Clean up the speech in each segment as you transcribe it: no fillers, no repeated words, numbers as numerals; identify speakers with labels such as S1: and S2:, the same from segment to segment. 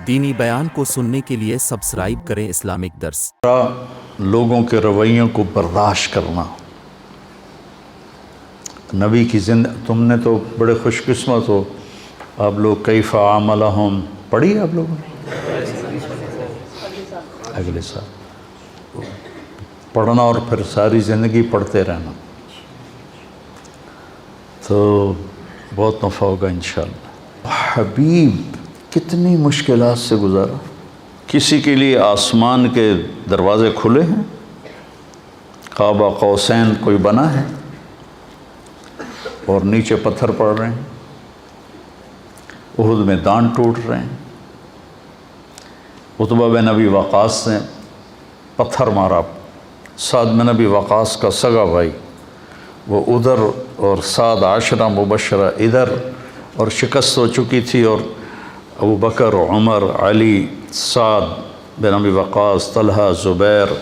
S1: دینی بیان کو سننے کے لیے سبسکرائب کریں اسلامک درس۔
S2: لوگوں کے رویوں کو برداشت کرنا۔ نبی کی تم نے تو بڑے خوش قسمت ہو، آپ لوگ کیف عاملہم پڑھی آپ لوگوں نے؟ اگلے سال پڑھنا اور پھر ساری زندگی پڑھتے رہنا تو بہت نفع ہوگا انشاءاللہ۔ حبیب کتنی مشکلات سے گزارا، کسی کے لیے آسمان کے دروازے کھلے ہیں، قاب قوسین کوئی بنا ہے اور نیچے پتھر پڑ رہے ہیں، احد میں دانت ٹوٹ رہے ہیں، عتبہ بن ابی وقاص نے پتھر مارا، سعد بن ابی وقاص کا سگا بھائی وہ ادھر اور سعد عشرہ مبشرہ ادھر، اور شکست ہو چکی تھی، اور ابو بکر، عمر، علی، سعد بن ابی وقاص، طلحہ، زبیر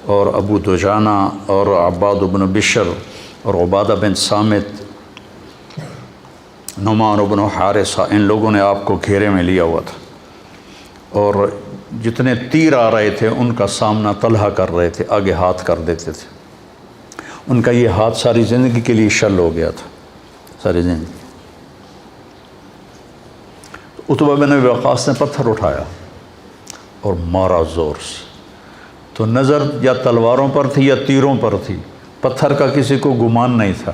S2: اور ابو دجانہ اور عباد بن بشر اور عبادہ بن صامت، نعمان بن حارثہ، ان لوگوں نے آپ کو گھیرے میں لیا ہوا تھا، اور جتنے تیر آ رہے تھے ان کا سامنا طلحہ کر رہے تھے، آگے ہاتھ کر دیتے تھے۔ ان کا یہ ہاتھ ساری زندگی کے لیے شل ہو گیا تھا، ساری زندگی۔ عتبہ بن ابی وقاص نے پتھر اٹھایا اور مارا زور سے، تو نظر یا تلواروں پر تھی یا تیروں پر تھی، پتھر کا کسی کو گمان نہیں تھا،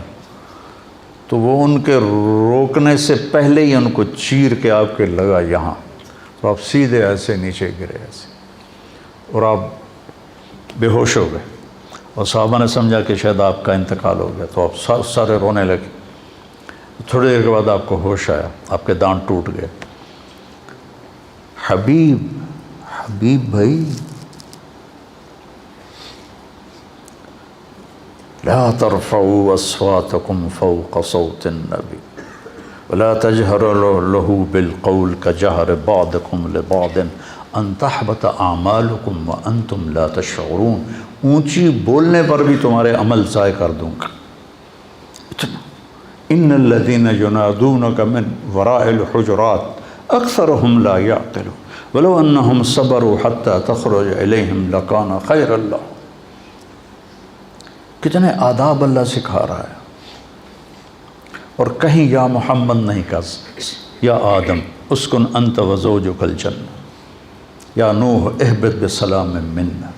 S2: تو وہ ان کے روکنے سے پہلے ہی ان کو چیر کے آپ کے لگا یہاں، تو آپ سیدھے ایسے نیچے گرے ایسے، اور آپ بے ہوش ہو گئے، اور صحابہ نے سمجھا کہ شاید آپ کا انتقال ہو گیا، تو آپ سارے رونے لگے۔ تھوڑی دیر کے بعد آپ کو ہوش آیا، آپ کے دانت ٹوٹ گئے۔ حبیب بھائی، لا ترفعوا اصواتکم فوق صوت النبی ولا تجهروا له بالقول كجهر بعضكم لبعض ان تحبط اعمالكم وانتم لا تشعرون، اونچی بولنے پر بھی تمہارے عمل ضائع کر دوں گا۔ ان الذين ينادونك من وراء الحجرات اکثرهم لا يعقلون ولو انهم صبروا حتى تخرج اليهم لكان خيرا لهم۔ کتنے آداب اللہ سکھا رہا ہے، اور کہیں یا محمد نہیں کہا، یا آدم اسکن انت وزوجک الجنہ، یا نوح اہبط بسلام منا،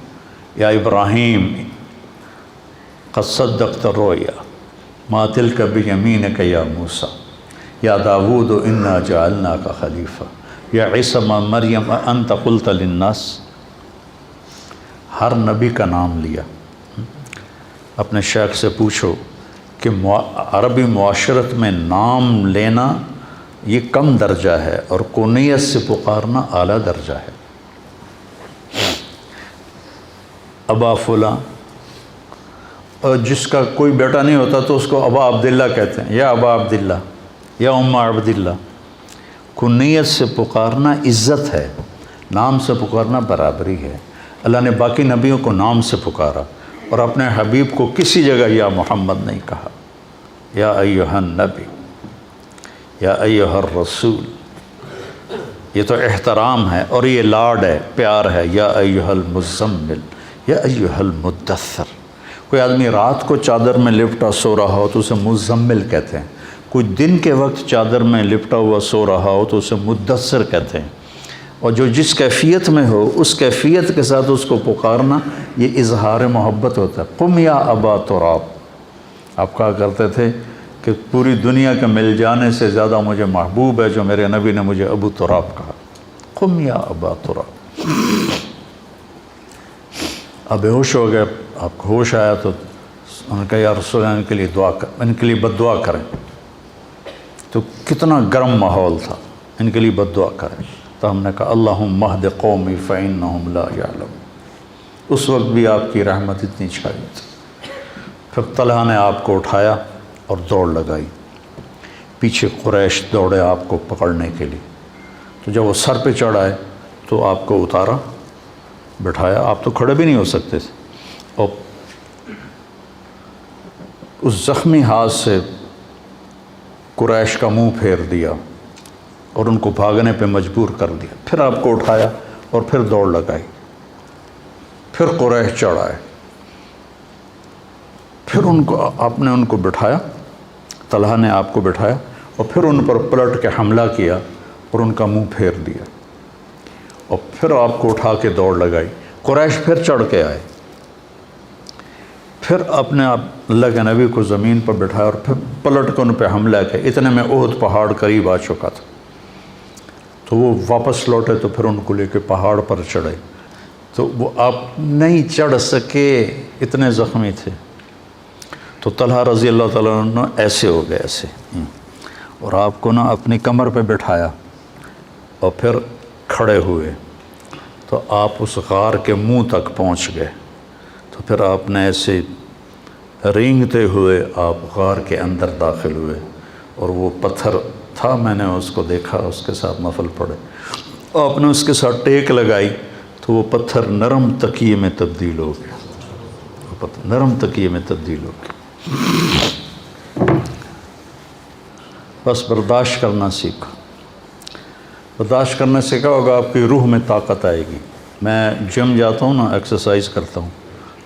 S2: یا ابراہیم قد صدقت الرؤیا ما تلک بیمینک یا موسیٰ، یا داود انا جعلناک خلیفہ، یا عیسی مریم انت قلت للناس۔ ہر نبی کا نام لیا۔ اپنے شیخ سے پوچھو کہ عربی معاشرت میں نام لینا یہ کم درجہ ہے اور کنیت سے پکارنا اعلیٰ درجہ ہے۔ ابا فلاں، اور جس کا کوئی بیٹا نہیں ہوتا تو اس کو ابا عبداللہ کہتے ہیں، یا ابا عبداللہ، یا ام عبداللہ۔ کنیت سے پکارنا عزت ہے، نام سے پکارنا برابری ہے۔ اللہ نے باقی نبیوں کو نام سے پکارا، اور اپنے حبیب کو کسی جگہ یا محمد نہیں کہا، یا ایھا النبی، یا ایھا الرسول۔ یہ تو احترام ہے اور یہ لاڈ ہے، پیار ہے، یا ایھا المزمل، یا ایھا المدثر۔ کوئی آدمی رات کو چادر میں لپٹا سو رہا ہو تو اسے مزمل کہتے ہیں، کوئی دن کے وقت چادر میں لپٹا ہوا سو رہا ہو تو اسے مدثر کہتے ہیں، اور جو جس کیفیت میں ہو اس کیفیت کے ساتھ اس کو پکارنا یہ اظہار محبت ہوتا ہے۔ قم یا ابا تراب، آپ کہا کرتے تھے کہ پوری دنیا کے مل جانے سے زیادہ مجھے محبوب ہے جو میرے نبی نے مجھے ابو تراب کہا۔ قم یا ابا تراب۔ اب بے ہوش ہو گئے، آپ کو ہوش آیا تو انہوں نے کہا یا رسول اللہ ان کے لیے دعا کر، ان کے لیے بد دعا کریں، تو کتنا گرم ماحول تھا، ان کے لیے بد دعا کریں، تو ہم نے کہا اللہم اہد قومی فإنہم لا یعلمون۔ اس وقت بھی آپ کی رحمت اتنی چھائی تھی۔ پھر طلحہ نے آپ کو اٹھایا اور دوڑ لگائی، پیچھے قریش دوڑے آپ کو پکڑنے کے لیے، تو جب وہ سر پہ چڑھ آئے تو آپ کو اتارا، بٹھایا، آپ تو کھڑے بھی نہیں ہو سکتے تھے، اور اس زخمی ہاتھ سے قریش کا منہ پھیر دیا، اور ان کو بھاگنے پہ مجبور کر دیا. پھر آپ کو اٹھایا اور پھر دوڑ لگائی. پھر قریش چڑھ آئے. پھر آپ نے ان کو بٹھایا، طلحہ نے آپ کو بٹھایا اور پھر ان پر پلٹ کے حملہ کیا اور ان کا منہ پھیر دیا اور پھر آپ کو اٹھا کے دوڑ لگائی. قریش پھر چڑھ کے آئے. پھر اپنے اللہ کے نبی کو زمین پر بٹھایا اور پھر پلٹ کے ان پہ حملہ کیا. اتنے میں احد پہاڑ قریب آ چکا تھا تو وہ واپس لوٹے تو پھر ان کو لے کے پہاڑ پر چڑھے تو وہ آپ نہیں چڑھ سکے، اتنے زخمی تھے. تو طلحہ رضی اللہ تعالیٰ عنہ ایسے ہو گئے ایسے، اور آپ کو نا اپنی کمر پہ بٹھایا اور پھر کھڑے ہوئے تو آپ اس غار کے منہ تک پہنچ گئے. تو پھر آپ نے ایسے رینگتے ہوئے آپ غار کے اندر داخل ہوئے اور وہ پتھر تھا، میں نے اس کو دیکھا، اس کے ساتھ نفل پڑھے. آپ نے اس کے ساتھ ٹیک لگائی تو وہ پتھر نرم تکیے میں تبدیل ہو گیا. وہ پتھر نرم تکیے میں تبدیل ہو گیا. بس برداشت کرنا سیکھو. برداشت کرنے سے کیا ہوگا؟ آپ کی روح میں طاقت آئے گی. میں جم جاتا ہوں نا، ایکسرسائز کرتا ہوں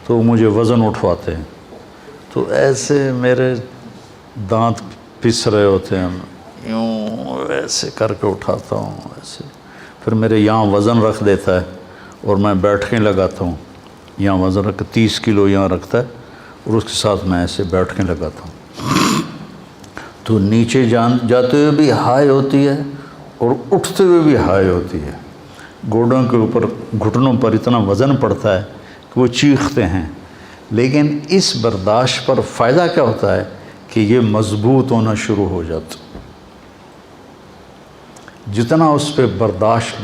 S2: تو مجھے وزن اٹھواتے ہیں تو ایسے میرے دانت پس رہے ہوتے ہیں، یوں ایسے کر کے اٹھاتا ہوں ایسے. پھر میرے یہاں وزن رکھ دیتا ہے اور میں بیٹھنے لگاتا ہوں. یہاں وزن رکھ 30 کلو یہاں رکھتا ہے اور اس کے ساتھ میں ایسے بیٹھنے لگاتا ہوں تو نیچے جاتے ہوئے بھی ہائی ہوتی ہے اور اٹھتے ہوئے بھی ہائی ہوتی ہے. گوڑوں کے اوپر گھٹنوں پر اتنا وزن پڑتا ہے کہ وہ چیختے ہیں. لیکن اس برداشت پر فائدہ کیا ہوتا ہے کہ یہ مضبوط ہونا شروع ہو جاتا. جتنا اس پہ برداشت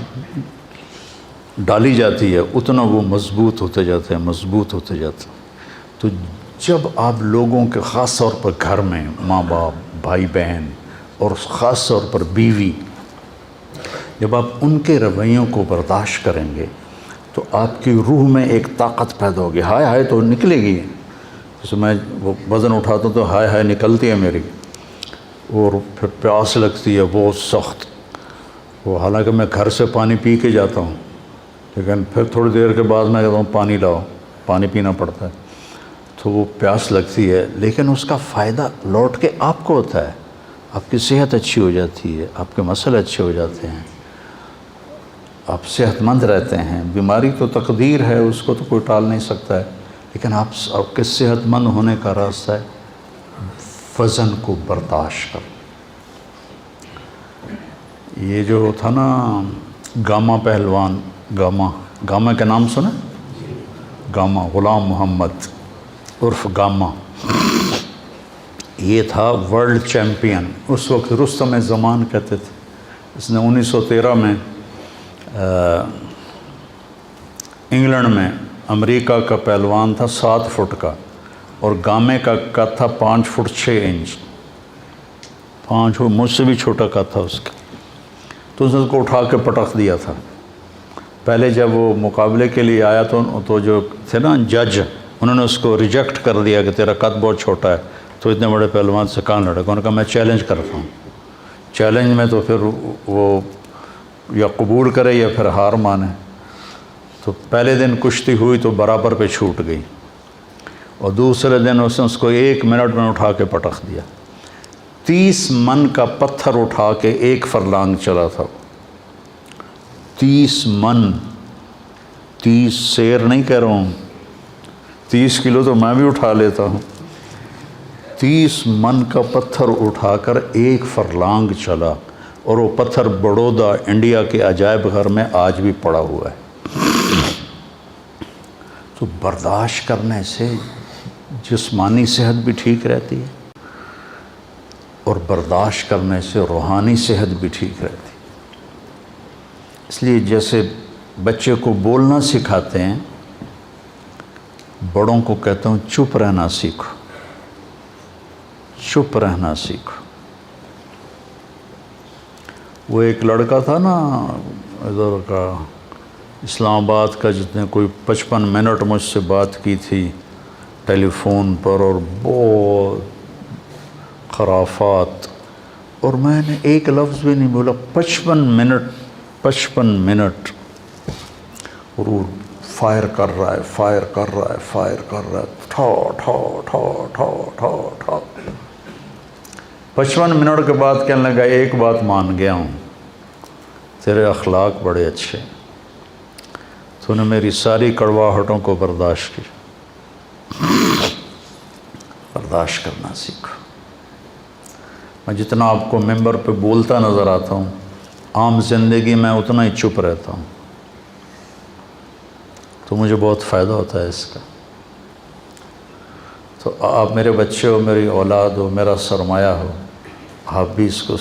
S2: ڈالی جاتی ہے اتنا وہ مضبوط ہوتے جاتے ہیں، مضبوط ہوتے جاتے ہیں. تو جب آپ لوگوں کے خاص طور پر گھر میں ماں باپ، بھائی بہن اور خاص طور پر بیوی، جب آپ ان کے رویوں کو برداشت کریں گے تو آپ کی روح میں ایک طاقت پیدا ہوگی. ہائے ہائے تو نکلے گی. جیسے میں وہ وزن اٹھاتا ہوں تو ہائے ہائے نکلتی ہے میری، اور پھر پیاس لگتی ہے بہت سخت. وہ حالانکہ میں گھر سے پانی پی کے جاتا ہوں لیکن پھر تھوڑی دیر کے بعد میں کہتا ہوں پانی لاؤ، پانی پینا پڑتا ہے. تو وہ پیاس لگتی ہے لیکن اس کا فائدہ لوٹ کے آپ کو ہوتا ہے. آپ کی صحت اچھی ہو جاتی ہے، آپ کے مسئلے اچھے ہو جاتے ہیں، آپ صحت مند رہتے ہیں. بیماری تو تقدیر ہے، اس کو تو کوئی ٹال نہیں سکتا ہے، لیکن آپ کے صحت مند ہونے کا راستہ ہے وزن کو برداشت کر. یہ جو تھا نا گاما پہلوان، گاما کا نام سنا؟ گاما غلام محمد عرف گاما، یہ تھا ورلڈ چیمپئن. اس وقت رستم زمان کہتے تھے. اس نے 1913 میں انگلینڈ میں، امریکہ کا پہلوان تھا 7 فٹ کا اور گامے کا قد تھا 5 فٹ 6 انچ. 5 فٹ مجھ سے بھی چھوٹا قد تھا اس کا. تو اس نے اس کو اٹھا کے پٹخ دیا تھا. پہلے جب وہ مقابلے کے لیے آیا تو جو تھے نا جج، انہوں نے اس کو ریجیکٹ کر دیا کہ تیرا قد بہت چھوٹا ہے تو اتنے بڑے پہلوان سے کہاں لڑے گا. انہوں نے کہا میں چیلنج کرتا ہوں. چیلنج میں تو پھر وہ یا قبول کرے یا پھر ہار مانے. تو پہلے دن کشتی ہوئی تو برابر پہ چھوٹ گئی اور دوسرے دن اس نے اس کو 1 منٹ میں اٹھا کے پٹخ دیا. 30 من کا پتھر اٹھا کے 1 فرلانگ چلا تھا. 30 من، 30 سیر نہیں کہہ رہا ہوں، 30 کلو تو میں بھی اٹھا لیتا ہوں. 30 من کا پتھر اٹھا کر 1 فرلانگ چلا اور وہ پتھر بڑودہ انڈیا کے عجائب گھر میں آج بھی پڑا ہوا ہے. تو برداشت کرنے سے جسمانی صحت بھی ٹھیک رہتی ہے اور برداشت کرنے سے روحانی صحت بھی ٹھیک رہتی ہے. اس لیے جیسے بچے کو بولنا سکھاتے ہیں، بڑوں کو کہتا ہوں چپ رہنا سیکھو، چپ رہنا سیکھو. وہ ایک لڑکا تھا نا ادھر کا اسلام آباد کا، جس نے کوئی 55 منٹ مجھ سے بات کی تھی ٹیلی فون پر اور بہت خرافات اور میں نے ایک لفظ بھی نہیں بولا. 55 منٹ اور وہ فائر کر رہا ہے, فائر کر رہا ہے, فائر کر رہا ہے, ٹھا ٹھا ٹھا ٹھا ٹھا ٹھا. 55 منٹ کے بعد کہنے لگا ایک بات مان گیا ہوں, تیرے اخلاق بڑے اچھے, تو نے میری ساری کڑواہٹوں کو برداشت کی. برداشت کرنا سیکھو. میں جتنا آپ کو ممبر پہ بولتا نظر آتا ہوں, عام زندگی میں اتنا ہی چپ رہتا ہوں, تو مجھے بہت فائدہ ہوتا ہے اس کا. تو آپ میرے بچے ہو, میری اولاد ہو, میرا سرمایہ ہو, آپ بھی اس کو